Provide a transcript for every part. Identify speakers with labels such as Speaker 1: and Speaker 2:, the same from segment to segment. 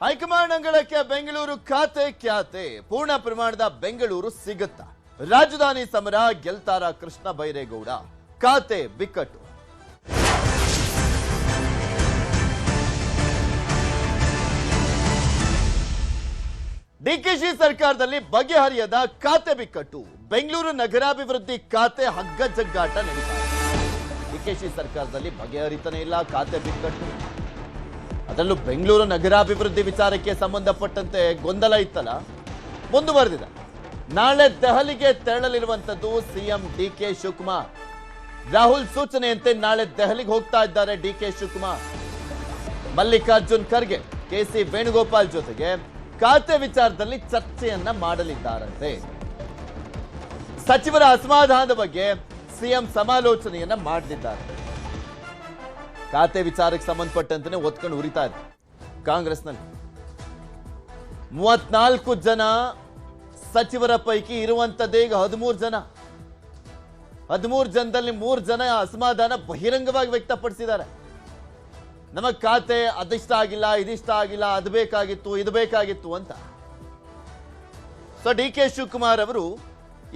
Speaker 1: High command ಅಂಗಳಕ್ಕೆ ಬೆಂಗಳೂರು ಖಾತೆ ಖ್ಯಾತೆ ಪೂರ್ಣ ಪ್ರಮಾಣದ ಬೆಂಗಳೂರು ಸಿಗುತ್ತಾ ರಾಜಧಾನಿ ಸಮರ ಗೆಲ್ತಾರ ಕೃಷ್ಣ ಬೈರೇಗೌಡ ಖಾತೆ ಬಿಕ್ಕಟ್ಟು ಡಿಕೆಶಿ ಸರ್ಕಾರದಲ್ಲಿ ಬಗೆಹರಿಯದ ಖಾತೆ ಬಿಕ್ಕಟ್ಟು ಬೆಂಗಳೂರು ನಗರಾಭಿವೃದ್ಧಿ ಖಾತೆ ಹಗ್ಗಜಗ್ಗಾಟ ನಡೀತಾ ಇದೆ. ಡಿಕೆಶಿ ಸರ್ಕಾರದಲ್ಲಿ ಬಗೆಹರಿತಾನೆ ಇಲ್ಲ ಖಾತೆ ಬಿಕ್ಕಟ್ಟು. ಅದರಲ್ಲೂ ಬೆಂಗಳೂರು ನಗರಾಭಿವೃದ್ಧಿ ವಿಚಾರಕ್ಕೆ ಸಂಬಂಧಪಟ್ಟಂತೆ ಗೊಂದಲ ಇತ್ತಲ್ಲ ಮುಂದುವರೆದಿದೆ. ನಾಳೆ ದೆಹಲಿಗೆ ತೆರಳಲಿರುವಂತದ್ದು ಸಿಎಂ ಡಿಕೆ ಶಿವಕುಮಾರ್. ರಾಹುಲ್ ಸೂಚನೆಯಂತೆ ನಾಳೆ ದೆಹಲಿಗೆ ಹೋಗ್ತಾ ಇದ್ದಾರೆ ಡಿಕೆ ಶಿವಕುಮಾರ್. ಮಲ್ಲಿಕಾರ್ಜುನ್ ಖರ್ಗೆ, ಕೆಸಿ ವೇಣುಗೋಪಾಲ್ ಜೊತೆಗೆ ಖಾತೆ ವಿಚಾರದಲ್ಲಿ ಚರ್ಚೆಯನ್ನ ಮಾಡಲಿದ್ದಾರಂತೆ. ಸಚಿವರ ಅಸಮಾಧಾನದ ಬಗ್ಗೆ ಸಿಎಂ ಸಮಾಲೋಚನೆಯನ್ನ ಮಾಡಲಿದ್ದಾರೆ. ಖಾತೆ ವಿಚಾರಕ್ಕೆ ಸಂಬಂಧಪಟ್ಟಂತೆ ಒತ್ಕೊಂಡು ಉರಿತಾ ಇದೆ ಕಾಂಗ್ರೆಸ್ನಲ್ಲಿ. 34 ಜನ ಸಚಿವರ ಪೈಕಿ ಇರುವಂತದ್ದೇ ಈಗ 13 ಜನ. 13 ಜನದಲ್ಲಿ 3 ಜನ ಅಸಮಾಧಾನ ಬಹಿರಂಗವಾಗಿ ವ್ಯಕ್ತಪಡಿಸಿದ್ದಾರೆ. ನಮಗೆ ಖಾತೆ ಅದಿಷ್ಟ ಆಗಿಲ್ಲ, ಇದಿಷ್ಟ ಆಗಿಲ್ಲ, ಅದು ಬೇಕಾಗಿತ್ತು, ಇದು ಬೇಕಾಗಿತ್ತು ಅಂತ. ಸೊ ಡಿ ಕೆ ಶಿವಕುಮಾರ್ ಅವರು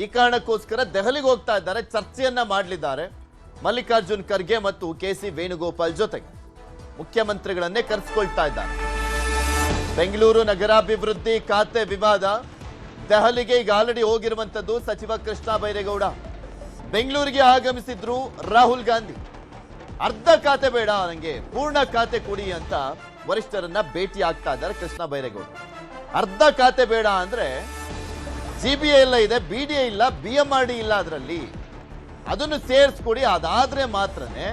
Speaker 1: ಈ ಕಾರಣಕ್ಕೋಸ್ಕರ ದೆಹಲಿಗೆ ಹೋಗ್ತಾ ಇದ್ದಾರೆ, ಚರ್ಚೆಯನ್ನ ಮಾಡಲಿದ್ದಾರೆ. ಮಲ್ಲಿಕಾರ್ಜುನ್ ಖರ್ಗೆ ಮತ್ತು ಕೆಸಿ ವೇಣುಗೋಪಾಲ್ ಜೊತೆಗೆ ಮುಖ್ಯಮಂತ್ರಿಗಳನ್ನೇ ಕರೆಸಿಕೊಳ್ತಾ ಇದ್ದಾರೆ. ಬೆಂಗಳೂರು ನಗರಾಭಿವೃದ್ಧಿ ಖಾತೆ ವಿವಾದ ದೆಹಲಿಗೆ ಈಗ ಆಲ್ರೆಡಿ ಹೋಗಿರುವಂತದ್ದು ಸಚಿವ ಕೃಷ್ಣ ಬೈರೇಗೌಡ. ಬೆಂಗಳೂರಿಗೆ ಆಗಮಿಸಿದ್ರು ರಾಹುಲ್ ಗಾಂಧಿ. ಅರ್ಧ ಖಾತೆ ಬೇಡ, ನನಗೆ ಪೂರ್ಣ ಖಾತೆ ಕೊಡಿ ಅಂತ ವರಿಷ್ಠರನ್ನ ಭೇಟಿ ಆಗ್ತಾ ಇದ್ದಾರೆ ಕೃಷ್ಣ ಬೈರೇಗೌಡ. ಅರ್ಧ ಖಾತೆ ಬೇಡ ಅಂದ್ರೆ ಜಿಬಿಎ ಎಲ್ಲ ಇದೆ, ಬಿಡಿಎ ಇಲ್ಲ, ಬಿಎಂಆರ್ಡಿ ಇಲ್ಲ, ಅದರಲ್ಲಿ ಅದನ್ನು ಸೇರಿಸ್ಕೊಡಿ. ಅದಾದ್ರೆ ಮಾತ್ರನೇ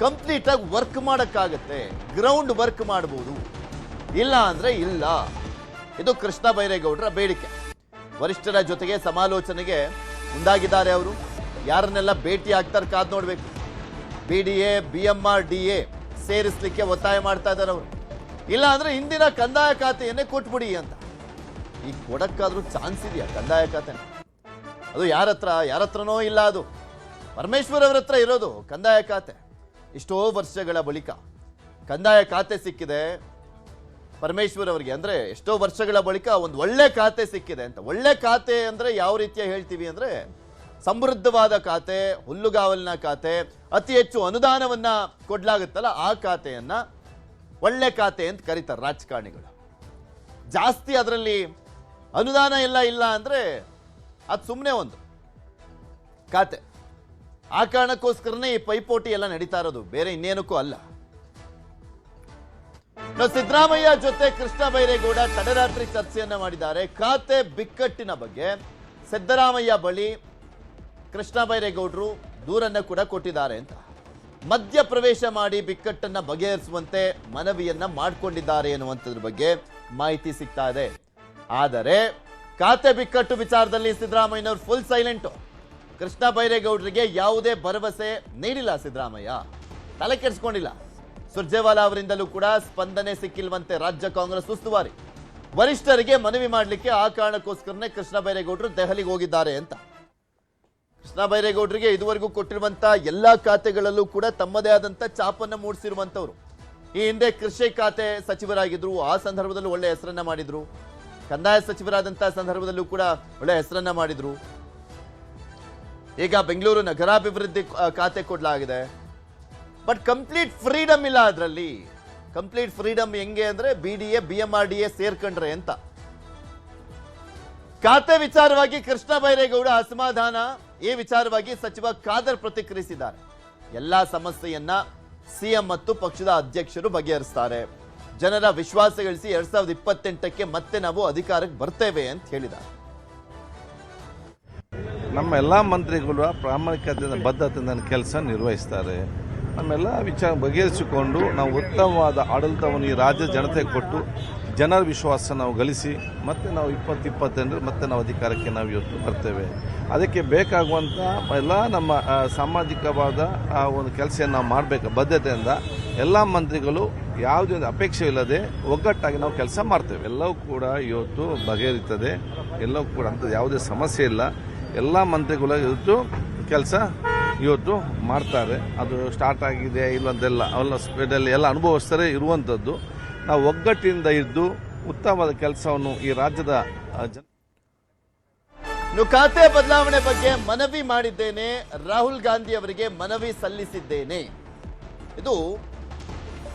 Speaker 1: ಕಂಪ್ಲೀಟ್ ಆಗಿ ವರ್ಕ್ ಮಾಡಕ್ಕಾಗತ್ತೆ, ಗ್ರೌಂಡ್ ವರ್ಕ್ ಮಾಡಬಹುದು, ಇಲ್ಲ ಅಂದ್ರೆ ಇಲ್ಲ. ಇದು ಕೃಷ್ಣ ಬೈರೇಗೌಡರ ಬೇಡಿಕೆ. ವರಿಷ್ಠರ ಜೊತೆಗೆ ಸಮಾಲೋಚನೆಗೆ ಮುಂದಾಗಿದ್ದಾರೆ ಅವರು. ಯಾರನ್ನೆಲ್ಲ ಭೇಟಿ ಆಗ್ತಾರೆ ಕಾದ್ ನೋಡ್ಬೇಕು. ಬಿಡಿಎ, ಬಿಎಂಆರ್ಡಿಎ ಸೇರಿಸಲಿಕ್ಕೆ ಒತ್ತಾಯ ಮಾಡ್ತಾ ಇದ್ದಾರೆ ಅವರು. ಇಲ್ಲ ಅಂದ್ರೆ ಹಿಂದಿನ ಕಂದಾಯ ಖಾತೆಯನ್ನೇ ಕೊಟ್ಬಿಡಿ ಅಂತ. ಈಗ ಕೊಡಕ್ಕಾದ್ರೂ ಚಾನ್ಸ್ ಇದೆಯಾ ಕಂದಾಯ ಖಾತೆ? ಅದು ಯಾರ ಹತ್ರನೋ ಇಲ್ಲ, ಅದು ಪರಮೇಶ್ವರ್ ಅವರ ಹತ್ರ ಇರೋದು ಕಂದಾಯ ಖಾತೆ. ಎಷ್ಟೋ ವರ್ಷಗಳ ಬಳಿಕ ಕಂದಾಯ ಖಾತೆ ಸಿಕ್ಕಿದೆ ಪರಮೇಶ್ವರ್ ಅವರಿಗೆ. ಅಂದ್ರೆ ಎಷ್ಟೋ ವರ್ಷಗಳ ಬಳಿಕ ಒಂದು ಒಳ್ಳೆ ಖಾತೆ ಸಿಕ್ಕಿದೆ ಅಂತ. ಒಳ್ಳೆ ಖಾತೆ ಅಂದ್ರೆ ಯಾವ ರೀತಿಯ ಹೇಳ್ತೀವಿ ಅಂದ್ರೆ ಸಮೃದ್ಧವಾದ ಖಾತೆ, ಹುಲ್ಲುಗಾವಲಿನ ಖಾತೆ, ಅತಿ ಹೆಚ್ಚು ಅನುದಾನವನ್ನ ಕೊಡ್ಲಾಗುತ್ತಲ್ಲ ಆ ಖಾತೆಯನ್ನ ಒಳ್ಳೆ ಖಾತೆ ಅಂತ ಕರೀತಾರೆ ರಾಜಕಾರಣಿಗಳು. ಜಾಸ್ತಿ ಅದರಲ್ಲಿ ಅನುದಾನ ಎಲ್ಲ ಇಲ್ಲ ಅಂದ್ರೆ ಅದು ಸುಮ್ಮನೆ ಒಂದು ಖಾತೆ. ಆ ಕಾರಣಕ್ಕೋಸ್ಕರನೇ ಈ ಪೈಪೋಟಿ ಎಲ್ಲ ನಡೀತಾ ಇರೋದು, ಬೇರೆ ಇನ್ನೇನಕ್ಕೂ ಅಲ್ಲ. ಸಿದ್ದರಾಮಯ್ಯ ಜೊತೆ ಕೃಷ್ಣ ಬೈರೇಗೌಡ ತಡರಾತ್ರಿ ಚರ್ಚೆಯನ್ನ ಮಾಡಿದ್ದಾರೆ. ಖಾತೆ ಬಿಕ್ಕಟ್ಟಿನ ಬಗ್ಗೆ ಸಿದ್ದರಾಮಯ್ಯ ಬಳಿ ಕೃಷ್ಣ ಬೈರೇಗೌಡರು ದೂರನ್ನ ಕೂಡ ಕೊಟ್ಟಿದ್ದಾರೆ ಅಂತ. ಮಧ್ಯ ಪ್ರವೇಶ ಮಾಡಿ ಬಿಕ್ಕಟ್ಟನ್ನ ಬಗೆಹರಿಸುವಂತೆ ಮನವಿಯನ್ನ ಮಾಡಿಕೊಂಡಿದ್ದಾರೆ ಎನ್ನುವಂಥದ್ರ ಬಗ್ಗೆ ಮಾಹಿತಿ ಸಿಗ್ತಾ ಇದೆ. ಆದರೆ ಖಾತೆ ಬಿಕ್ಕಟ್ಟು ವಿಚಾರದಲ್ಲಿ ಸಿದ್ದರಾಮಯ್ಯನವರು ಫುಲ್ ಸೈಲೆಂಟ್. ಕೃಷ್ಣ ಬೈರೇಗೌಡರಿಗೆ ಯಾವುದೇ ಭರವಸೆ ನೀಡಿಲ್ಲ ಸಿದ್ದರಾಮಯ್ಯ, ತಲೆ ಕೆಡಿಸ್ಕೊಂಡಿಲ್ಲ. ಸುರ್ಜೇವಾಲಾ ಅವರಿಂದಲೂ ಕೂಡ ಸ್ಪಂದನೆ ಸಿಕ್ಕಿಲ್ವಂತೆ ರಾಜ್ಯ ಕಾಂಗ್ರೆಸ್ ಉಸ್ತುವಾರಿ. ವರಿಷ್ಠರಿಗೆ ಮನವಿ ಮಾಡಲಿಕ್ಕೆ ಆ ಕಾರಣಕ್ಕೋಸ್ಕರನೇ ಕೃಷ್ಣ ಬೈರೇಗೌಡರು ದೆಹಲಿಗೆ ಹೋಗಿದ್ದಾರೆ ಅಂತ. ಕೃಷ್ಣ ಬೈರೇಗೌಡರಿಗೆ ಇದುವರೆಗೂ ಕೊಟ್ಟಿರುವಂತಹ ಎಲ್ಲಾ ಖಾತೆಗಳಲ್ಲೂ ಕೂಡ ತಮ್ಮದೇ ಆದಂತ ಛಾಪನ್ನ ಮೂಡಿಸಿರುವಂತವ್ರು. ಈ ಹಿಂದೆ ಕೃಷಿ ಖಾತೆ ಸಚಿವರಾಗಿದ್ರು, ಆ ಸಂದರ್ಭದಲ್ಲೂ ಒಳ್ಳೆ ಹೆಸರನ್ನ ಮಾಡಿದ್ರು. ಕಂದಾಯ ಸಚಿವರಾದಂತಹ ಸಂದರ್ಭದಲ್ಲೂ ಕೂಡ ಒಳ್ಳೆ ಹೆಸರನ್ನ ಮಾಡಿದ್ರು. ಈಗ ಬೆಂಗಳೂರು ನಗರಾಭಿವೃದ್ಧಿ ಖಾತೆ ಕೊಡಲಾಗಿದೆ. ಬಟ್ ಕಂಪ್ಲೀಟ್ ಫ್ರೀಡಮ್ ಇಲ್ಲ ಅದರಲ್ಲಿ. ಕಂಪ್ಲೀಟ್ ಫ್ರೀಡಮ್ ಹೆಂಗೆ ಅಂದ್ರೆ ಬಿಡಿಎ, ಬಿಎಂಆರ್ಡಿಎ ಸೇರ್ಕೊಂಡ್ರೆ ಅಂತ. ಖಾತೆ ವಿಚಾರವಾಗಿ ಕೃಷ್ಣ ಬೈರೇಗೌಡ ಅಸಮಾಧಾನ. ಈ ವಿಚಾರವಾಗಿ ಸಚಿವ ಖಾದರ್ ಪ್ರತಿಕ್ರಿಯಿಸಿದ್ದಾರೆ. ಎಲ್ಲಾ ಸಮಸ್ಯೆಯನ್ನ ಸಿಎಂ ಮತ್ತು ಪಕ್ಷದ ಅಧ್ಯಕ್ಷರು ಬಗೆಹರಿಸ್ತಾರೆ. ಜನರ ವಿಶ್ವಾಸ ಗಳಿಸಿ 2028ಕ್ಕೆ ಮತ್ತೆ ನಾವು ಅಧಿಕಾರಕ್ಕೆ ಬರ್ತೇವೆ ಅಂತ ಹೇಳಿದ್ದಾರೆ.
Speaker 2: ನಮ್ಮ ಎಲ್ಲ ಮಂತ್ರಿಗಳು ಪ್ರಾಮಾಣಿಕತೆಯಿಂದ ಬದ್ಧತೆಯಿಂದ ಕೆಲಸ ನಿರ್ವಹಿಸ್ತಾರೆ. ನಮ್ಮೆಲ್ಲ ವಿಚಾರ ಬಗೆಹರಿಸಿಕೊಂಡು ನಾವು ಉತ್ತಮವಾದ ಆಡಳಿತವನ್ನು ಈ ರಾಜ್ಯ ಜನತೆಗೆ ಕೊಟ್ಟು ಜನರ ವಿಶ್ವಾಸ ನಾವು ಗಳಿಸಿ ಮತ್ತೆ ನಾವು 2028 ಮತ್ತೆ ನಾವು ಅಧಿಕಾರಕ್ಕೆ ನಾವು ಇವತ್ತು ಬರ್ತೇವೆ. ಅದಕ್ಕೆ ಬೇಕಾಗುವಂಥ ಎಲ್ಲ ನಮ್ಮ ಸಾಮಾಜಿಕವಾದ ಒಂದು ಕೆಲಸ ನಾವು ಮಾಡಬೇಕು. ಬದ್ಧತೆಯಿಂದ ಎಲ್ಲ ಮಂತ್ರಿಗಳು ಯಾವುದೇ ಒಂದು ಅಪೇಕ್ಷೆ ಇಲ್ಲದೆ ಒಗ್ಗಟ್ಟಾಗಿ ನಾವು ಕೆಲಸ ಮಾಡ್ತೇವೆ. ಎಲ್ಲವೂ ಕೂಡ ಇವತ್ತು ಬಗೆಹರಿತದೆ. ಎಲ್ಲವೂ ಕೂಡ ಅಂತ ಯಾವುದೇ ಸಮಸ್ಯೆ ಇಲ್ಲ. ಎಲ್ಲ ಮಂತ್ರಿಗಳು ಇವತ್ತು ಕೆಲಸ ಇವತ್ತು ಮಾಡ್ತಾರೆ. ಅದು ಸ್ಟಾರ್ಟ್ ಆಗಿದೆ ಇಲ್ಲಂತೆಲ್ಲ ಅವೆಲ್ಲ ಸ್ಪೀಡಲ್ಲಿ ಎಲ್ಲ ಅನುಭವಿಸ್ತಾರೆ ಇರುವಂಥದ್ದು. ನಾವು ಒಗ್ಗಟ್ಟಿನಿಂದ ಇದ್ದು ಉತ್ತಮವಾದ ಕೆಲಸವನ್ನು ಈ ರಾಜ್ಯದ
Speaker 1: ಖಾತೆ ಬದಲಾವಣೆ ಬಗ್ಗೆ ಮನವಿ ಮಾಡಿದ್ದೇನೆ, ರಾಹುಲ್ ಗಾಂಧಿ ಅವರಿಗೆ ಮನವಿ ಸಲ್ಲಿಸಿದ್ದೇನೆ. ಇದು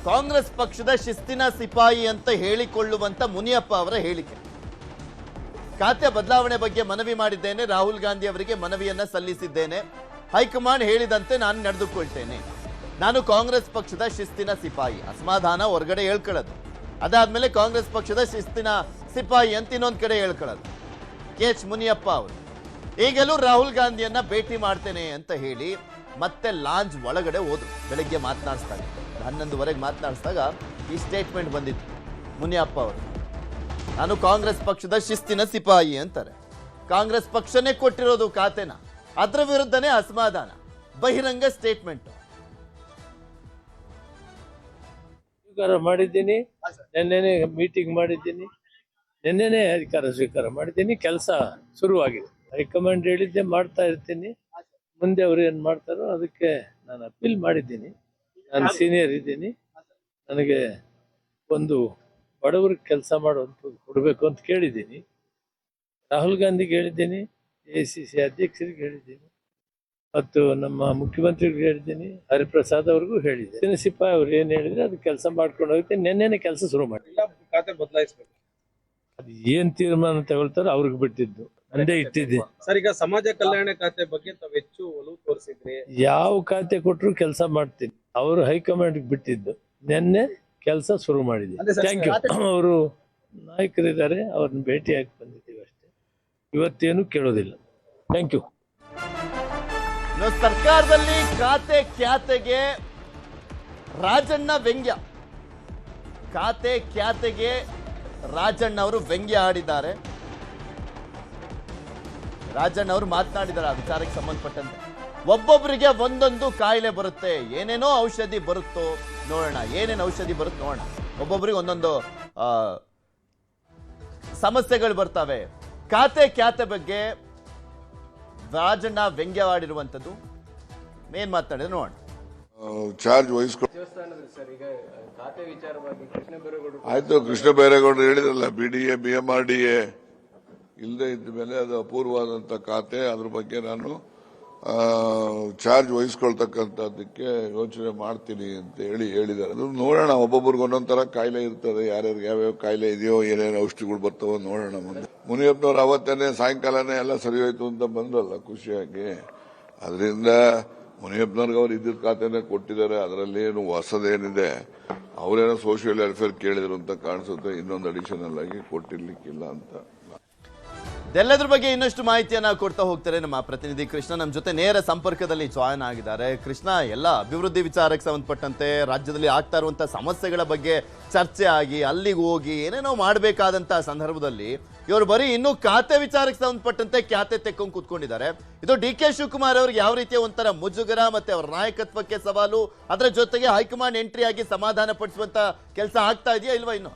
Speaker 1: ಕಾಂಗ್ರೆಸ್ ಪಕ್ಷದ ಶಿಸ್ತಿನ ಸಿಪಾಯಿ ಅಂತ ಹೇಳಿಕೊಳ್ಳುವಂತ ಮುನಿಯಪ್ಪ ಅವರ ಹೇಳಿಕೆ. ಖಾತೆ ಬದಲಾವಣೆ ಬಗ್ಗೆ ಮನವಿ ಮಾಡಿದ್ದೇನೆ, ರಾಹುಲ್ ಗಾಂಧಿ ಅವರಿಗೆ ಮನವಿಯನ್ನ ಸಲ್ಲಿಸಿದ್ದೇನೆ. ಹೈಕಮಾಂಡ್ ಹೇಳಿದಂತೆ ನಾನು ನಡೆದುಕೊಳ್ತೇನೆ. ನಾನು ಕಾಂಗ್ರೆಸ್ ಪಕ್ಷದ ಶಿಸ್ತಿನ ಸಿಪಾಯಿ. ಅಸಮಾಧಾನ ಹೊರಗಡೆ ಹೇಳ್ಕೊಳ್ಳೋದು, ಅದಾದ್ಮೇಲೆ ಕಾಂಗ್ರೆಸ್ ಪಕ್ಷದ ಶಿಸ್ತಿನ ಸಿಪಾಯಿ ಅಂತ ಇನ್ನೊಂದ್ ಕಡೆ ಹೇಳ್ಕೊಳ್ಳೋದು. KH ಮುನಿಯಪ್ಪ ಅವರು ಈಗಲೂ ರಾಹುಲ್ ಗಾಂಧಿಯನ್ನ ಭೇಟಿ ಮಾಡ್ತೇನೆ ಅಂತ ಹೇಳಿ ಮತ್ತೆ ಲಾಂಜ್ ಒಳಗಡೆ ಹೋದ್ರು. ಬೆಳಗ್ಗೆ ಮಾತನಾಡಿಸಿದಾಗ 11:30 ಮಾತನಾಡಿಸಿದಾಗ ಈ ಸ್ಟೇಟ್ಮೆಂಟ್ ಬಂದಿತ್ತು ಮುನಿಯಪ್ಪ ಅವರು. ನಾನು ಕಾಂಗ್ರೆಸ್ ಪಕ್ಷದ ಶಿಸ್ತಿನ ಸಿಪಾಯಿ ಅಂತಾರೆ. ಕಾಂಗ್ರೆಸ್ ಪಕ್ಷನೇ ಕೊಟ್ಟಿರೋದು ಖಾತೆನ, ಅದರ ವಿರುದ್ಧನೇ ಅಸಮಾಧಾನ. ಬಹಿರಂಗ ಸ್ಟೇಟ್ಮೆಂಟ್
Speaker 3: ಸ್ವೀಕಾರ ಮಾಡಿದ್ದೀನಿ. ನಿನ್ನೆನೆ ಮೀಟಿಂಗ್ ಮಾಡಿದ್ದೀನಿ, ನಿನ್ನೆನೆ ಅಧಿಕಾರ ಸ್ವೀಕಾರ ಮಾಡಿದ್ದೀನಿ. ಕೆಲಸ ಶುರುವಾಗಿದೆ. ಹೈಕಮಾಂಡ್ ಹೇಳಿದ್ದೆ ಮಾಡ್ತಾ ಇರ್ತೀನಿ. ಮುಂದೆ ಅವರು ಏನ್ ಮಾಡ್ತಾರೋ ಅದಕ್ಕೆ ನಾನು ಅಪೀಲ್ ಮಾಡಿದ್ದೀನಿ. ನಾನು ಸೀನಿಯರ್ ಇದ್ದೀನಿ, ನನಗೆ ಒಂದು ಬಡವರಿಗೆ ಕೆಲಸ ಮಾಡುವಂಥದ್ದು ಕೊಡಬೇಕು ಅಂತ ಕೇಳಿದ್ದೀನಿ. ರಾಹುಲ್ ಗಾಂಧಿಗೆ ಹೇಳಿದ್ದೀನಿ, ACC ಅಧ್ಯಕ್ಷರಿಗೆ ಹೇಳಿದ್ದೀನಿ, ಮತ್ತು ನಮ್ಮ ಮುಖ್ಯಮಂತ್ರಿಗಳಿಗೆ ಹೇಳಿದ್ದೀನಿ, ಹರಿಪ್ರಸಾದ್ ಅವ್ರಿಗೂ ಹೇಳಿದ್ದೆ. ಸಿಪಾಯಿ ಅವ್ರು ಏನ್ ಹೇಳಿದ್ರೆ ಅದು ಕೆಲಸ ಮಾಡ್ಕೊಂಡು ಹೋಗ್ತೀನಿ. ನಿನ್ನೆನೆ ಕೆಲಸ ಶುರು ಮಾಡಿ
Speaker 4: ಖಾತೆ ಬದಲಾಯಿಸಬೇಕು.
Speaker 3: ಅದು ಏನ್ ತೀರ್ಮಾನ ತಗೊಳ್ತಾರೋ ಅವ್ರಿಗೆ ಬಿಟ್ಟಿದ್ದು, ಅಂದೇ ಇಟ್ಟಿದ್ದೆ.
Speaker 4: ಸರ್, ಈಗ ಸಮಾಜ ಕಲ್ಯಾಣ ಖಾತೆ ಬಗ್ಗೆ ತಾವು ಹೆಚ್ಚು ಒಲವು ತೋರಿಸಿದ್ರಿ.
Speaker 3: ಯಾವ ಖಾತೆ ಕೊಟ್ಟರು ಕೆಲಸ ಮಾಡ್ತೀನಿ. ಅವರು ಹೈಕಮಾಂಡ್ ಬಿಟ್ಟಿದ್ದು. ನಿನ್ನೆ ಕೆಲಸ ಶುರು ಮಾಡಿದ್ದೀನಿ. Thank you. ಅವರು ನಾಯಕರಿದ್ದಾರೆ, ಅವ್ರನ್ನ ಭೇಟಿಯಾಗಿ ಬಂದಿದ್ದೀವಿ ಅಷ್ಟೇ. ಇವತ್ತೇನು ಕೇಳೋದಿಲ್ಲ. Thank you.
Speaker 1: ಸರ್ಕಾರದಲ್ಲಿ ಖಾತೆ ಖ್ಯಾತೆಗೆ ರಾಜಣ್ಣ ವ್ಯಂಗ್ಯ. ಖಾತೆ ಖ್ಯಾತೆಗೆ ರಾಜಣ್ಣ ಅವರು ವ್ಯಂಗ್ಯ ಆಡಿದ್ದಾರೆ. ರಾಜಣ್ಣ ಅವರು ಮಾತನಾಡಿದ್ದಾರೆ ಆ ವಿಚಾರಕ್ಕೆ ಸಂಬಂಧಪಟ್ಟಂತೆ. ಒಬ್ಬೊಬ್ಬರಿಗೆ ಒಂದೊಂದು ಕಾಯಿಲೆ ಬರುತ್ತೆ, ಏನೇನೋ ಔಷಧಿ ಬರುತ್ತೋ ನೋಡೋಣ, ಏನೇನು ಔಷಧಿ ಬರುತ್ತೆ ನೋಡೋಣ. ಒಬ್ಬೊಬ್ಬರಿಗೆ ಒಂದೊಂದು ಸಮಸ್ಯೆಗಳು ಬರ್ತವೆ. ಖಾತೆ ಖ್ಯಾತೆ ಬಗ್ಗೆ ರಾಜಣ್ಣ ವ್ಯಂಗ್ಯವಾಡಿರುವಂಥದ್ದು ಏನ್ ಮಾತನಾಡಿದ್ರೆ ನೋಡೋಣ.
Speaker 5: ಚಾರ್ಜ್ ಆಯ್ತು. ಕೃಷ್ಣ ಬೈರೇಗೌಡರು ಹೇಳಿದ್ರಲ್ಲ, BDA BMRDA ಇಲ್ಲದೆ ಇದ್ದ ಮೇಲೆ ಅದು ಅಪೂರ್ವವಾದಂತ ಖಾತೆ. ಅದ್ರ ಬಗ್ಗೆ ನಾನು ಚಾರ್ಜ್ ವಹಿಸ್ಕೊಳ್ತಕ್ಕಂಥದ್ದಕ್ಕೆ ಯೋಚನೆ ಮಾಡ್ತೀನಿ ಅಂತ ಹೇಳಿದ್ದಾರೆ. ಅದು ನೋಡೋಣ. ಒಬ್ಬೊಬ್ರಿಗೆ ಒಂದೊಂದ್ ತರ ಕಾಯಿಲೆ ಇರ್ತದೆ, ಯಾರ್ಯಾರಿಗೆ ಯಾವ್ಯಾವ ಕಾಯಿಲೆ ಇದೆಯೋ, ಏನೇನು ಔಷಧಿಗಳು ಬರ್ತಾವೋ ನೋಡೋಣ. ಮುಂದೆ ಮುನಿಯಪ್ಪನವ್ರು ಅವತ್ತೇನೆ ಸಾಯಂಕಾಲನೇ ಎಲ್ಲ ಸರಿ ಹೋಯ್ತು ಅಂತ ಬಂದ್ರಲ್ಲ ಖುಷಿಯಾಗಿ. ಅದರಿಂದ ಮುನಿಯಪ್ಪನವ್ರಿಗೆ ಅವ್ರು ಇದ್ದಿದ್ದ ಖಾತೆನೇ ಕೊಟ್ಟಿದ್ದಾರೆ. ಅದರಲ್ಲಿ ಏನು ಹೊಸದೇನಿದೆ, ಅವರೇನೋ ಸೋಷಿಯಲ್ ವೆಲ್ಫೇರ್ ಕೇಳಿದ್ರು ಅಂತ ಕಾಣಿಸುತ್ತೆ. ಇನ್ನೊಂದು ಅಡಿಷನಲ್ ಆಗಿ ಕೊಟ್ಟಿರ್ಲಿಕ್ಕಿಲ್ಲ ಅಂತ.
Speaker 1: ಇದೆಲ್ಲದ್ರ ಬಗ್ಗೆ ಇನ್ನಷ್ಟು ಮಾಹಿತಿಯನ್ನ ಕೊಡ್ತಾ ಹೋಗ್ತಾರೆ ನಮ್ಮ ಪ್ರತಿನಿಧಿ ಕೃಷ್ಣ. ನಮ್ಮ ಜೊತೆ ನೇರ ಸಂಪರ್ಕದಲ್ಲಿ ಜಾಯ್ನ್ ಆಗಿದ್ದಾರೆ. ಕೃಷ್ಣ, ಎಲ್ಲ ಅಭಿವೃದ್ಧಿ ವಿಚಾರಕ್ಕೆ ಸಂಬಂಧಪಟ್ಟಂತೆ ರಾಜ್ಯದಲ್ಲಿ ಆಗ್ತಾ ಇರುವಂತಹ ಸಮಸ್ಯೆಗಳ ಬಗ್ಗೆ ಚರ್ಚೆ ಆಗಿ ಅಲ್ಲಿಗೆ ಹೋಗಿ ಏನೇನೋ ಮಾಡಬೇಕಾದಂತಹ ಸಂದರ್ಭದಲ್ಲಿ ಇವರು ಬರೀ ಇನ್ನೂ ಖಾತೆ ವಿಚಾರಕ್ಕೆ ಸಂಬಂಧಪಟ್ಟಂತೆ ಖ್ಯಾತೆ ತೆಕ್ಕೊಂಡು ಕೂತ್ಕೊಂಡಿದ್ದಾರೆ. ಇದು DK ಶಿವಕುಮಾರ್ ಅವ್ರಿಗೆ ಯಾವ ರೀತಿಯ ಒಂಥರ ಮುಜುಗರ ಮತ್ತೆ ಅವರ ನಾಯಕತ್ವಕ್ಕೆ ಸವಾಲು, ಅದರ ಜೊತೆಗೆ ಹೈಕಮಾಂಡ್ ಎಂಟ್ರಿ ಆಗಿ ಸಮಾಧಾನ ಪಡಿಸುವಂತ ಕೆಲಸ ಆಗ್ತಾ ಇದೆಯಾ ಇಲ್ವಾ? ಇನ್ನು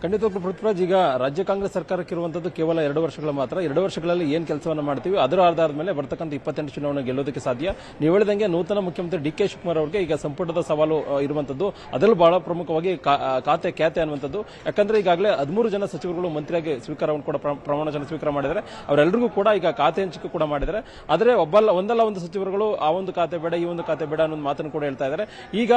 Speaker 6: ಖಂಡಿತವಾಗ್ಲೂ ಪೃಥ್ವಿರಾಜ್, ಈಗ ರಾಜ್ಯ ಕಾಂಗ್ರೆಸ್ ಸರ್ಕಾರಕ್ಕೆ ಇರುವಂತದ್ದು ಕೇವಲ 2 ವರ್ಷಗಳ ಮಾತ್ರ. 2 ವರ್ಷಗಳಲ್ಲಿ ಏನ್ ಕೆಲಸವನ್ನ ಮಾಡ್ತೀವಿ ಅದರ ಆಧಾರದ ಮೇಲೆ ಬರ್ತಕ್ಕಂಥ 28 ಚುನಾವಣೆ ಗೆಲ್ಲೋದಕ್ಕೆ ಸಾಧ್ಯ. ನೀವು ಹೇಳಿದಂಗೆ ನೂತನ ಮುಖ್ಯಮಂತ್ರಿ DK ಶಿವಕುಮಾರ್ ಅವರಿಗೆ ಈಗ ಸಂಪುಟದ ಸವಾಲು ಇರುವಂತದ್ದು. ಅದರಲ್ಲೂ ಬಹಳ ಪ್ರಮುಖವಾಗಿ ಖಾತೆ ಖ್ಯಾತೆ ಅನ್ನುವಂಥದ್ದು. ಯಾಕಂದ್ರೆ ಈಗಾಗಲೇ 13 ಜನ ಸಚಿವರುಗಳು ಮಂತ್ರಿಯಾಗಿ ಸ್ವೀಕಾರವನ್ನು ಕೂಡ ಪ್ರಮಾಣ ವಚನ ಸ್ವೀಕಾರ ಮಾಡಿದ್ದಾರೆ. ಅವರೆಲ್ಲರಿಗೂ ಕೂಡ ಈಗ ಖಾತೆ ಹಂಚಿಕೆ ಕೂಡ ಮಾಡಿದ್ದಾರೆ. ಆದರೆ ಒಂದಲ್ಲ ಒಂದು ಸಚಿವರುಗಳು ಆ ಒಂದು ಖಾತೆ ಬೇಡ, ಈ ಒಂದು ಖಾತೆ ಬೇಡ ಅನ್ನೋ ಮಾತನ್ನು ಕೂಡ ಹೇಳ್ತಾ ಇದ್ದಾರೆ. ಈಗ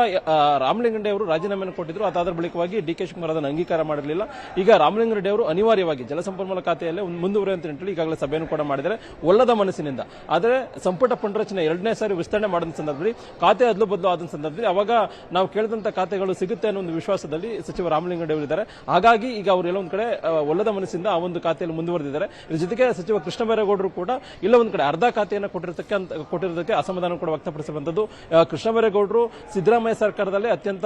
Speaker 6: ರಾಮಲಿಂಗರೆಡ್ಡಿ ಅವರು ರಾಜೀನಾಮೆಯನ್ನು ಕೊಟ್ಟಿದ್ರು. ಅದಾದ ಬಳಿಕವಾಗಿ DK ಶಿವಕುಮಾರ್ ಅದನ್ನು ಅಂಗೀಕಾರ ಮಾಡಿರಲಿಲ್ಲ. ಈಗ ರಾಮಲಿಂಗರೆಡ್ಡಿ ಅವರು ಅನಿವಾರ್ಯವಾಗಿ ಜಲಸಂಪನ್ಮೂಲ ಖಾತೆಯಲ್ಲಿ ಮುಂದುವರಿಯುವಂತ ನಿಟ್ಟಿನಲ್ಲಿ ಈಗಾಗಲೇ ಸಭೆಯನ್ನು ಕೂಡ ಮಾಡಿದರೆ ಒಲ್ಲದ ಮನಸ್ಸಿನಿಂದ. ಆದರೆ ಸಂಪುಟ ಪುನರಚನೆ 2ನೇ ಸಾರಿ ವಿಸ್ತರಣೆ ಮಾಡಿದ ಸಂದರ್ಭದಲ್ಲಿ ಖಾತೆ ಅದ್ಲು ಬದಲು ಆದ ಸಂದರ್ಭದಲ್ಲಿ ಅವಾಗ ನಾವು ಕೇಳಿದಂತ ಖಾತೆಗಳು ಸಿಗುತ್ತೆ ಅನ್ನೋ ಒಂದು ವಿಶ್ವಾಸದಲ್ಲಿ ಸಚಿವ ರಾಮಲಿಂಗರೆಡ್ಡಿ ಅವರು ಇದ್ದಾರೆ. ಹಾಗಾಗಿ ಈಗ ಅವರು ಎಲ್ಲ ಒಂದ್ ಕಡೆ ಒಲ್ಲದ ಮನಸ್ಸಿಂದ ಆ ಒಂದು ಖಾತೆಯಲ್ಲಿ ಮುಂದುವರೆದಿದ್ದಾರೆ. ಇದ್ರ ಜೊತೆಗೆ ಸಚಿವ ಕೃಷ್ಣ ಬೈರೇಗೌಡರು ಕೂಡ ಇಲ್ಲ ಒಂದ್ ಕಡೆ ಅರ್ಧ ಖಾತೆಯನ್ನು ಕೊಟ್ಟಿರೋದಕ್ಕೆ ಅಸಮಾಧಾನ ಕೂಡ ವ್ಯಕ್ತಪಡಿಸಿರುವಂತದ್ದು. ಕೃಷ್ಣ ಬೈರೇಗೌಡರು ಸಿದ್ದರಾಮಯ್ಯ ಸರ್ಕಾರದಲ್ಲಿ ಅತ್ಯಂತ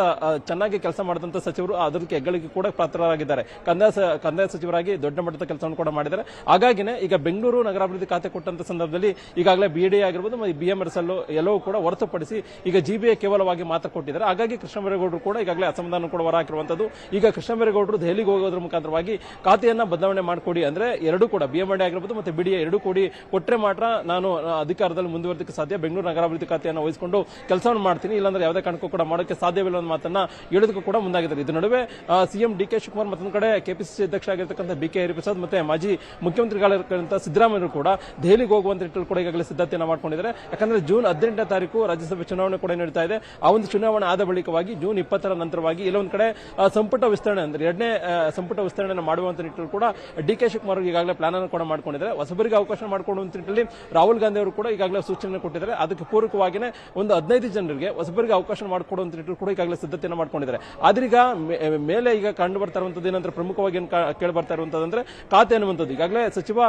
Speaker 6: ಚೆನ್ನಾಗಿ ಕೆಲಸ ಮಾಡಿದಂತ ಸಚಿವರು, ಅದಕ್ಕೆ ಹೆಗ್ಗಳಿಕೆ ಕೂಡ ಪಾತ್ರರಾಗಿದ್ದಾರೆ. ಆಗಿದ್ದಾರೆ. ಕಂದಾಯ ಸಚಿವರಾಗಿ ದೊಡ್ಡ ಮಟ್ಟದ ಕೆಲಸವನ್ನು ಕೂಡ ಮಾಡಿದ್ದಾರೆ. ಹಾಗಾಗಿನೇ ಈಗ ಬೆಂಗಳೂರು ನಗರಾಭಿವೃದ್ಧಿ ಖಾತೆ ಕೊಟ್ಟಂತ ಸಂದರ್ಭದಲ್ಲಿ ಈಗಾಗಲೇ BDA ಆಗಿರ್ಬೋದು ಮತ್ತು BMRSL ಎಲ್ಲವೂ ಕೂಡ ಹೊರತುಪಡಿಸಿ ಈಗ GBA ಕೇವಲವಾಗಿ ಮಾತ್ರ ಕೊಟ್ಟಿದ್ದಾರೆ. ಹಾಗಾಗಿ ಕೃಷ್ಣ ಬೈರೇಗೌಡರು ಕೂಡ ಈಗಾಗಲೇ ಅಸಮಾಧಾನ ಕೂಡ ಹೊರಹಾಕಿರುವಂತದ್ದು. ಈಗ ಕೃಷ್ಣ ಬೈರೇಗೌಡರು ದೆಹಲಿಗೆ ಹೋಗೋದ್ರ ಮುಖಾಂತರವಾಗಿ ಖಾತೆಯನ್ನ ಬದಲಾವಣೆ ಮಾಡಿಕೊಡಿ ಅಂದ್ರೆ ಎರಡೂ ಕೂಡ BMRD ಆಗಿರ್ಬೋದು ಮತ್ತು BDA ಎರಡೂ ಕೂಡಿ ಕೊಟ್ಟರೆ ಮಾತ್ರ ನಾನು ಅಧಿಕಾರದಲ್ಲಿ ಮುಂದುವರಿದಕ್ಕೆ ಸಾಧ್ಯ, ಬೆಂಗಳೂರು ನಗರಾಭಿವೃದ್ಧಿ ಖಾತೆಯನ್ನು ವಹಿಸಿಕೊಂಡು ಕೆಲಸವನ್ನು ಮಾಡ್ತೀನಿ, ಇಲ್ಲಾಂದ್ರೆ ಯಾವುದೇ ಕಾರಣಕ್ಕೂ ಕೂಡ ಮಾಡೋಕ್ಕೆ ಸಾಧ್ಯವಿಲ್ಲ ಅನ್ನೋ ಮಾತನ್ನ ಹೇಳೋದಕ್ಕೂ ಕೂಡ ಮುಂದಾಗಿದ್ದಾರೆ. ಇದು ನಡುವೆ CM DK ಶಿವಕುಮಾರ್ ಮತ್ತೊಂದು ಕಡೆ KPCC ಅಧ್ಯಕ್ಷ ಆಗಿರ್ತಕ್ಕಂಥ BK ಹರಿಪ್ರಸಾದ್ ಮತ್ತೆ ಮಾಜಿ ಮುಖ್ಯಮಂತ್ರಿಗಳಾಗಿರ್ತಕ್ಕಂಥ ಸಿದ್ದರಾಮಯ್ಯ ಕೂಡ ದೆಹಲಿಗೆ ಹೋಗುವಂತ ನಿಟ್ಟಿನಲ್ಲಿ ಕೂಡ ಈಗಾಗಲೇ ಸಿದ್ಧತೆಯನ್ನು ಮಾಡ್ಕೊಂಡಿದ್ದಾರೆ. ಯಾಕಂದ್ರೆ ಜೂನ್ 18ನೇ ತಾರೀಕು ರಾಜ್ಯಸಭೆ ಚುನಾವಣೆ ಕೂಡ ನಡೀತಾ ಇದೆ. ಆ ಒಂದು ಚುನಾವಣೆ ಆದ ಬಳಿಕವಾಗಿ ಜೂನ್ 20ರ ನಂತರವಾಗಿ ಎಲ್ಲೊಂದು ಕಡೆ ಸಂಪುಟ ವಿಸ್ತರಣೆ ಅಂದ್ರೆ ಎರಡನೇ ಸಂಪುಟ ವಿಸ್ತರಣೆ ಮಾಡುವಂತ ನಿಟ್ಟಿನಲ್ಲಿ ಕೂಡ DK ಶಿವಕುಮಾರ್ ಈಗಾಗಲೇ ಪ್ಲಾನ್ ಅನ್ನು ಕೂಡ ಮಾಡ್ಕೊಂಡಿದ್ದಾರೆ. ಹೊಸಬರಿಗೆ ಅವಕಾಶ ಮಾಡಿಕೊಡುವಂತ ನಿಟ್ಟಿನಲ್ಲಿ ರಾಹುಲ್ ಗಾಂಧಿ ಅವರು ಕೂಡ ಈಗಾಗಲೇ ಸೂಚನೆ ಕೊಟ್ಟಿದ್ದಾರೆ. ಅದಕ್ಕೆ ಪೂರಕವಾಗಿನೇ ಒಂದು 15 ಜನರಿಗೆ ಹೊಸಬರಿಗೆ ಅವಕಾಶ ಮಾಡಿಕೊಡುವಂತ ನಿಟ್ಟಿನಲ್ಲಿ ಕೂಡ ಈಗಾಗಲೇ ಸಿದ್ಧತೆಯನ್ನು ಮಾಡ್ಕೊಂಡಿದ್ದಾರೆ. ಆದ್ರೆ ಈಗ ಮೇಲೆ ಈಗ ಕಂಡು ಬರ್ತಾ ಇರುವಂತದ್ದು ಏನಂದ್ರೆ ಪ್ರಮುಖವಾಗಿ ಕೇಳಿ ಬರ್ತಾ ಇರುವಂತದ್ದು ಅಂದ್ರೆ ಖಾತೆ ಅನ್ನುವಂಥದ್ದು. ಈಗಾಗಲೇ ಸಚಿವ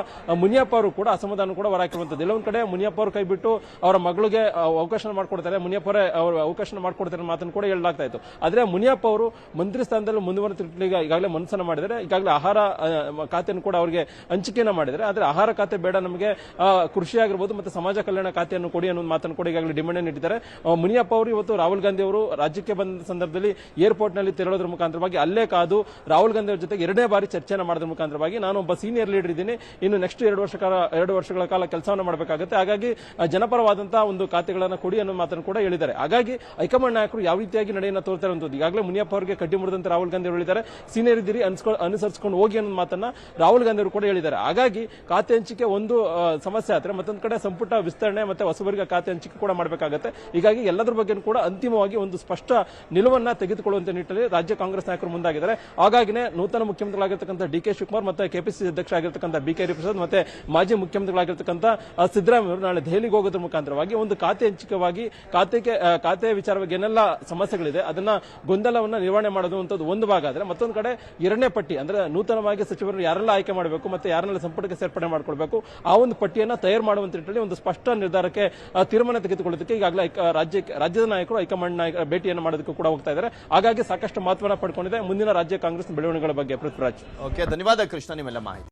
Speaker 6: ಮುನಿಯಪ್ಪ ಅವರು ಕೂಡ ಅಸಮಾಧಾನ ಕೂಡ ಹೊರಹಾಕಿರುವಂತದ್ದು. ಎಲ್ಲೊಂದು ಕಡೆ ಮುನಿಯಪ್ಪ ಅವರು ಕೈ ಬಿಟ್ಟು ಅವರ ಮಗಳಿಗೆ ಅವಕಾಶ ಮಾಡಿಕೊಡ್ತಾರೆ, ಮುನಿಯಪ್ಪ ಅವರೇ ಅವರು ಅವಕಾಶ ಮಾಡಿಕೊಡ್ತಾರೆ ಮಾತನ್ನು ಕೂಡ ಹೇಳಲಾಗ್ತಾ ಇತ್ತು. ಆದ್ರೆ ಮುನಿಯಪ್ಪ ಅವರು ಮಂತ್ರಿ ಸ್ಥಾನದಲ್ಲಿ ಮುಂದುವರೆದ ಈಗಾಗಲೇ ಮನಸ್ಸನ್ನು ಮಾಡಿದರೆ. ಈಗಾಗಲೇ ಆಹಾರ ಖಾತೆಯನ್ನು ಕೂಡ ಅವರಿಗೆ ಹಂಚಿಕೆಯನ್ನು ಮಾಡಿದರೆ. ಆದ್ರೆ ಆಹಾರ ಖಾತೆ ಬೇಡ, ನಮಗೆ ಕೃಷಿ ಆಗಿರ್ಬೋದು ಮತ್ತೆ ಸಮಾಜ ಕಲ್ಯಾಣ ಖಾತೆಯನ್ನು ಕೊಡಿ ಅನ್ನೋ ಮಾತನ್ನು ಕೂಡ ಈಗಾಗಲೇ ಡಿಮಾಂಡ್ ನೀಡಿದ್ದಾರೆ. ಮುನಿಯಪ್ಪ ಅವರು ಇವತ್ತು ರಾಹುಲ್ ಗಾಂಧಿ ಅವರು ರಾಜ್ಯಕ್ಕೆ ಬಂದ ಸಂದರ್ಭದಲ್ಲಿ ಏರ್ಪೋರ್ಟ್ ನಲ್ಲಿ ತೆರಳೋದ್ರ ಮುಖಾಂತರವಾಗಿ ಅಲ್ಲೇ ಕಾದು ರಾಹುಲ್ ಗಾಂಧಿ ಅವರ ಜೊತೆಗೆ ಎರಡನೇ ಬಾರಿ ಚರ್ಚೆಯನ್ನು ಮಾಡೋದ್ರ ಮುಖಾಂತರವಾಗಿ ನಾನು ಒಬ್ಬ ಸೀನಿಯರ್ ಲೀಡರ್ ಇದ್ದೀನಿ, ಇನ್ನು ನೆಕ್ಸ್ಟ್ 2 ವರ್ಷಗಳ ಕಾಲ ಕೆಲಸವನ್ನು ಮಾಡಬೇಕಾಗುತ್ತೆ, ಹಾಗಾಗಿ ಜನಪರವಾದಂತಹ ಒಂದು ಖಾತೆಗಳನ್ನು ಕೊಡಿ ಅನ್ನೋ ಮಾತನ್ನು ಕೂಡ ಹೇಳಿದ್ದಾರೆ. ಹಾಗಾಗಿ ಹೈಕಮಾಂಡ್ ನಾಯಕರು ಯಾವ ರೀತಿಯಾಗಿ ನಡೆಯನ್ನು ತೋರ್ತಾ ಇರುವಂತದ್ದು. ಈಗಾಗಲೇ ಮುನಿಯಪ್ಪ ಅವರಿಗೆ ಕಡ್ಡಿ ಮುರಿದಂತೆ ರಾಹುಲ್ ಗಾಂಧಿ ಅವರು ಹೇಳಿದ್ದಾರೆ, ಸೀನಿಯರ್ ಇದ್ದೀರಿ ಅನುಸರಿಸಿಕೊಂಡು ಹೋಗಿ ಅನ್ನೋ ಮಾತನ್ನ ರಾಹುಲ್ ಗಾಂಧಿ ಅವರು ಕೂಡ ಹೇಳಿದ್ದಾರೆ. ಹಾಗಾಗಿ ಖಾತೆ ಹಂಚಿಕೆ ಒಂದು ಸಮಸ್ಯೆ ಆದ್ರೆ ಮತ್ತೊಂದು ಕಡೆ ಸಂಪುಟ ವಿಸ್ತರಣೆ ಮತ್ತೆ ಹೊಸಬರಿಗೆ ಖಾತೆ ಹಂಚಿಕೆ ಕೂಡ ಮಾಡಬೇಕಾಗುತ್ತೆ. ಹೀಗಾಗಿ ಎಲ್ಲದರ ಬಗ್ಗೆ ಕೂಡ ಅಂತಿಮವಾಗಿ ಒಂದು ಸ್ಪಷ್ಟ ನಿಲುವನ್ನ ತೆಗೆದುಕೊಳ್ಳುವಂತ ನಿಟ್ಟಿನಲ್ಲಿ ರಾಜ್ಯ ಕಾಂಗ್ರೆಸ್ ನಾಯಕರು ಮುಂದಾಗಿದ್ದಾರೆ. ಹಾಗಾಗಿನೇ ನೂತನ ಮುಖ್ಯಮಂತ್ರಿಗಳಾಗಿರ್ತಕ್ಕಂಥ DK ಶಿವಕುಮಾರ್ ಮತ್ತೆ KPCC ಅಧ್ಯಕ್ಷ ಆಗಿರ್ತಕ್ಕಂಥ BK ಹರಿಪ್ರಸಾದ್ ಮತ್ತೆ ಮಾಜಿ ಮುಖ್ಯಮಂತ್ರಿಗಳಾಗಿರ್ತಕ್ಕಂಥ ಸಿದ್ದರಾಮಯ್ಯ ಅವರು ನಾಳೆ ದೆಹಲಿಗೆ ಹೋಗೋದ್ರ ಮುಖಾಂತರವಾಗಿ ಒಂದು ಖಾತೆ ಹಂಚಿಕೆವಾಗಿ ಖಾತೆ ವಿಚಾರವಾಗಿ ಏನೆಲ್ಲ ಸಮಸ್ಯೆಗಳಿದೆ ಅದನ್ನ ಗೊಂದಲವನ್ನ ನಿರ್ವಹಣೆ ಮಾಡೋದು ಒಂದು ಭಾಗ ಆದ್ರೆ, ಮತ್ತೊಂದು ಕಡೆ ಎರಡನೇ ಪಟ್ಟಿ ಅಂದ್ರೆ ನೂತನವಾಗಿ ಸಚಿವರನ್ನು ಯಾರೆಲ್ಲ ಆಯ್ಕೆ ಮಾಡಬೇಕು ಮತ್ತೆ ಯಾರನ್ನೆಲ್ಲ ಸಂಪುಟಕ್ಕೆ ಸೇರ್ಪಡೆ ಮಾಡಿಕೊಳ್ಬೇಕು ಆ ಒಂದು ಪಟ್ಟಿಯನ್ನ ತಯಾರು ಮಾಡುವಂತ ನಿಟ್ಟಿನಲ್ಲಿ ಒಂದು ಸ್ಪಷ್ಟ ನಿರ್ಧಾರಕ್ಕೆ ತೀರ್ಮಾನ ತೆಗೆದುಕೊಳ್ಳೋದಕ್ಕೆ ಈಗಾಗಲೇ ರಾಜ್ಯದ ನಾಯಕರು ಹೈಕಮಾಂಡ್ ಭೇಟಿಯನ್ನು ಮಾಡೋದಕ್ಕೂ ಕೂಡ ಹೋಗ್ತಾ ಇದ್ದಾರೆ. ಹಾಗಾಗಿ ಸಾಕಷ್ಟು ಮಹತ್ವವನ್ನು ಪಡ್ಕೊಂಡಿದೆ ಮುಂದಿನ ರಾಜ್ಯ ಕಾಂಗ್ರೆಸ್ ಬೆಳವಣಿಗೆಗಳ ಬಗ್ಗೆ. ಪೃಥ್ವಿರಾಜ್.
Speaker 1: ಓಕೆ, ಧನ್ಯವಾದ ಕೃಷ್ಣ ನಿಮ್ಮೆಲ್ಲ ಮಾಹಿತಿ.